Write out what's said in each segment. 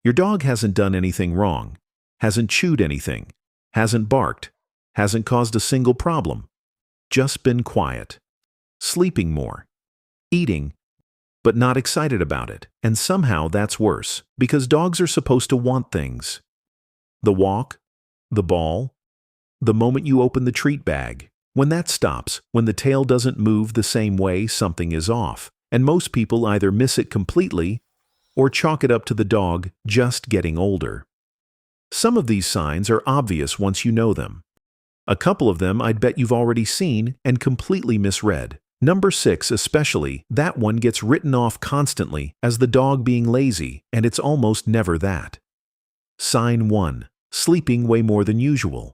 Your dog hasn't done anything wrong, hasn't chewed anything, hasn't barked, hasn't caused a single problem. Just been quiet, sleeping more, eating, but not excited about it. And somehow that's worse, because dogs are supposed to want things. The walk, the ball, the moment you open the treat bag. When that stops, when the tail doesn't move the same way, something is off. And most people either miss it completely or chalk it up to the dog just getting older. Some of these signs are obvious once you know them. A couple of them I'd bet you've already seen and completely misread. Number 6 especially, that one gets written off constantly as the dog being lazy, and it's almost never that. Sign 1. Sleeping way more than usual.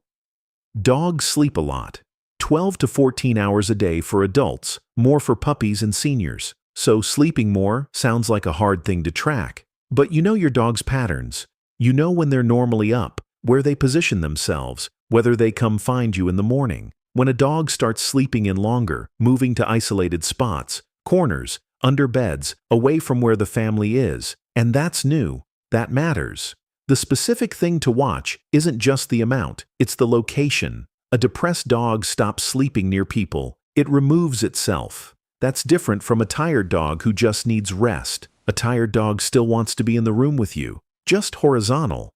Dogs sleep a lot. 12 to 14 hours a day for adults, more for puppies and seniors. So sleeping more sounds like a hard thing to track. But you know your dog's patterns. You know when they're normally up, where they position themselves, whether they come find you in the morning. When a dog starts sleeping in longer, moving to isolated spots, corners, under beds, away from where the family is. And that's new. That matters. The specific thing to watch isn't just the amount, it's the location. A depressed dog stops sleeping near people. It removes itself. That's different from a tired dog who just needs rest. A tired dog still wants to be in the room with you, just horizontal.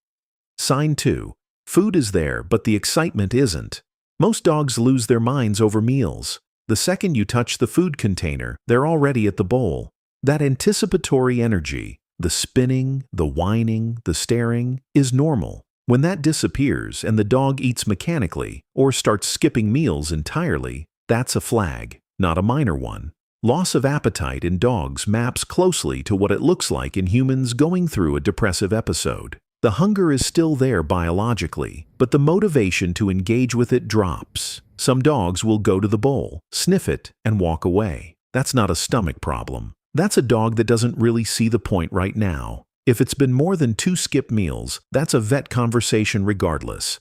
Sign 2. Food is there, but the excitement isn't. Most dogs lose their minds over meals. The second you touch the food container, they're already at the bowl. That anticipatory energy, the spinning, the whining, the staring, is normal. When that disappears and the dog eats mechanically or starts skipping meals entirely, that's a flag, not a minor one. Loss of appetite in dogs maps closely to what it looks like in humans going through a depressive episode. The hunger is still there biologically, but the motivation to engage with it drops. Some dogs will go to the bowl, sniff it, and walk away. That's not a stomach problem. That's a dog that doesn't really see the point right now. If it's been more than 2 skip meals, that's a vet conversation regardless.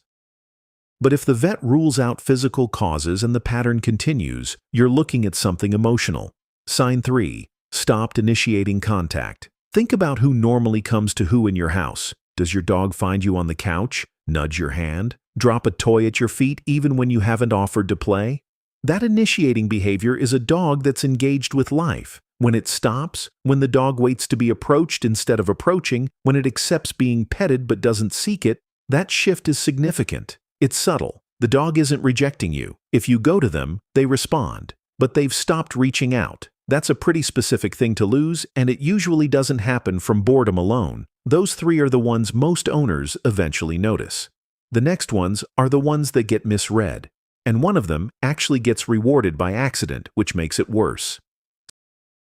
But if the vet rules out physical causes and the pattern continues, you're looking at something emotional. Sign 3. Stopped initiating contact. Think about who normally comes to who in your house. Does your dog find you on the couch, nudge your hand, drop a toy at your feet even when you haven't offered to play? That initiating behavior is a dog that's engaged with life. When it stops, when the dog waits to be approached instead of approaching, when it accepts being petted but doesn't seek it, that shift is significant. It's subtle. The dog isn't rejecting you. If you go to them, they respond. But they've stopped reaching out. That's a pretty specific thing to lose, and it usually doesn't happen from boredom alone. Those 3 are the ones most owners eventually notice. The next ones are the ones that get misread, and one of them actually gets rewarded by accident, which makes it worse.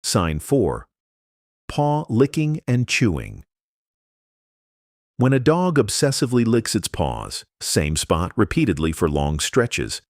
Sign 4. Paw licking and chewing. When a dog obsessively licks its paws, same spot repeatedly for long stretches,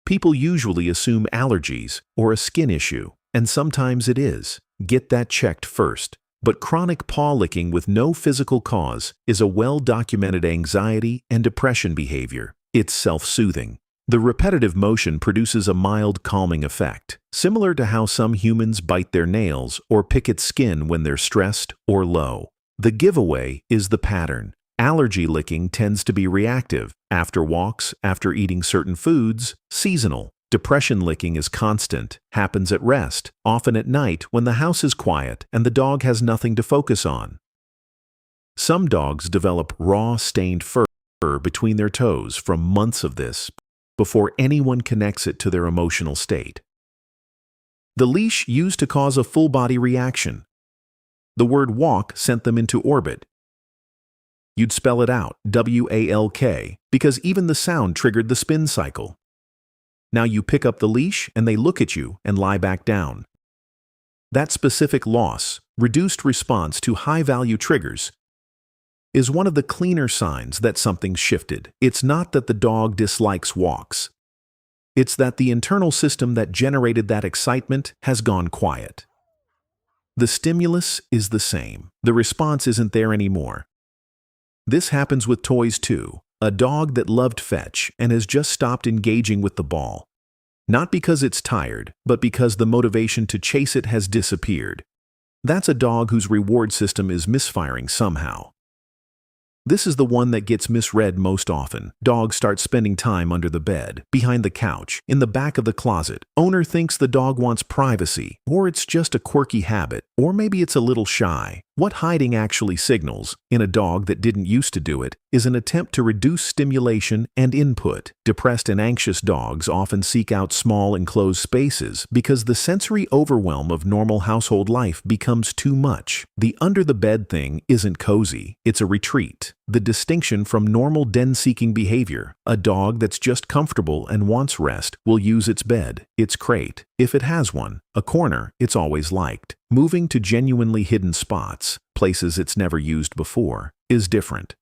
people usually assume allergies or a skin issue, and sometimes it is. Get that checked first. But chronic paw licking with no physical cause is a well-documented anxiety and depression behavior. It's self-soothing. The repetitive motion produces a mild calming effect, similar to how some humans bite their nails or pick at skin when they're stressed or low. The giveaway is the pattern. Allergy licking tends to be reactive, after walks, after eating certain foods, seasonal. Depression licking is constant, happens at rest, often at night when the house is quiet and the dog has nothing to focus on. Some dogs develop raw, stained fur between their toes from months of this before anyone connects it to their emotional state. The leash used to cause a full-body reaction. The word walk sent them into orbit. You'd spell it out, W-A-L-K, because even the sound triggered the spin cycle. Now you pick up the leash and they look at you and lie back down. That specific loss, reduced response to high-value triggers, is one of the cleaner signs that something's shifted. It's not that the dog dislikes walks. It's that the internal system that generated that excitement has gone quiet. The stimulus is the same. The response isn't there anymore. This happens with toys too. A dog that loved fetch and has just stopped engaging with the ball. Not because it's tired, but because the motivation to chase it has disappeared. That's a dog whose reward system is misfiring somehow. This is the one that gets misread most often. Dogs start spending time under the bed, behind the couch, in the back of the closet. Owner thinks the dog wants privacy, or it's just a quirky habit, or maybe it's a little shy. What hiding actually signals, in a dog that didn't used to do it, is an attempt to reduce stimulation and input. Depressed and anxious dogs often seek out small enclosed spaces because the sensory overwhelm of normal household life becomes too much. The under-the-bed thing isn't cozy, it's a retreat. The distinction from normal den-seeking behavior. A dog that's just comfortable and wants rest will use its bed, its crate, if it has one, a corner it's always liked. Moving to genuinely hidden spots, places it's never used before, is different.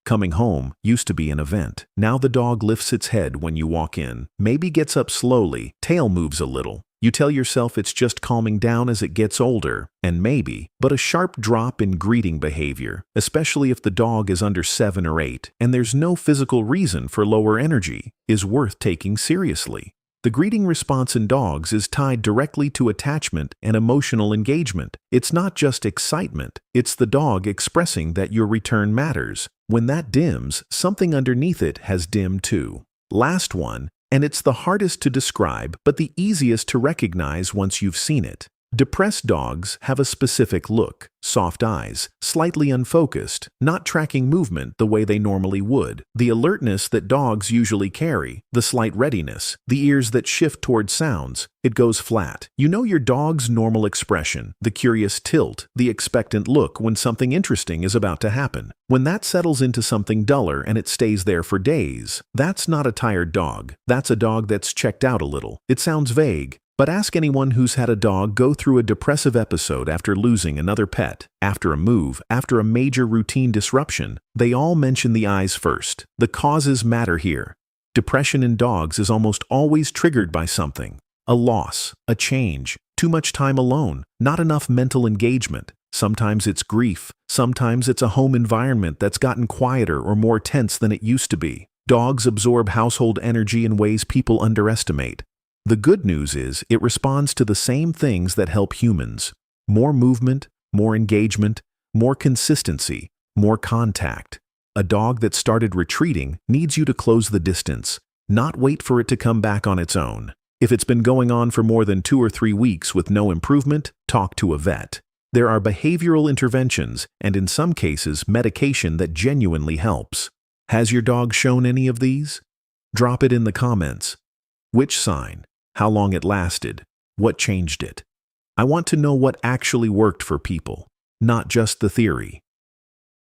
Coming home used to be an event. Now the dog lifts its head when you walk in, maybe gets up slowly, tail moves a little. You tell yourself it's just calming down as it gets older, and maybe, but a sharp drop in greeting behavior, especially if the dog is under 7 or 8, and there's no physical reason for lower energy, is worth taking seriously. The greeting response in dogs is tied directly to attachment and emotional engagement. It's not just excitement, it's the dog expressing that your return matters. When that dims, something underneath it has dimmed too. Last one, and it's the hardest to describe, but the easiest to recognize once you've seen it. Depressed dogs have a specific look, soft eyes, slightly unfocused, not tracking movement the way they normally would. The alertness that dogs usually carry, the slight readiness, the ears that shift toward sounds, it goes flat. You know your dog's normal expression, the curious tilt, the expectant look when something interesting is about to happen. When that settles into something duller and it stays there for days, that's not a tired dog. That's a dog that's checked out a little. It sounds vague. But ask anyone who's had a dog go through a depressive episode after losing another pet, after a move, after a major routine disruption. They all mention the eyes first. The causes matter here. Depression in dogs is almost always triggered by something. A loss, a change, too much time alone, not enough mental engagement. Sometimes it's grief. Sometimes it's a home environment that's gotten quieter or more tense than it used to be. Dogs absorb household energy in ways people underestimate. The good news is it responds to the same things that help humans. More movement, more engagement, more consistency, more contact. A dog that started retreating needs you to close the distance, not wait for it to come back on its own. If it's been going on for more than 2 or 3 weeks with no improvement, talk to a vet. There are behavioral interventions and in some cases medication that genuinely helps. Has your dog shown any of these? Drop it in the comments. Which sign? How long it lasted? What changed it? I want to know what actually worked for people, not just the theory.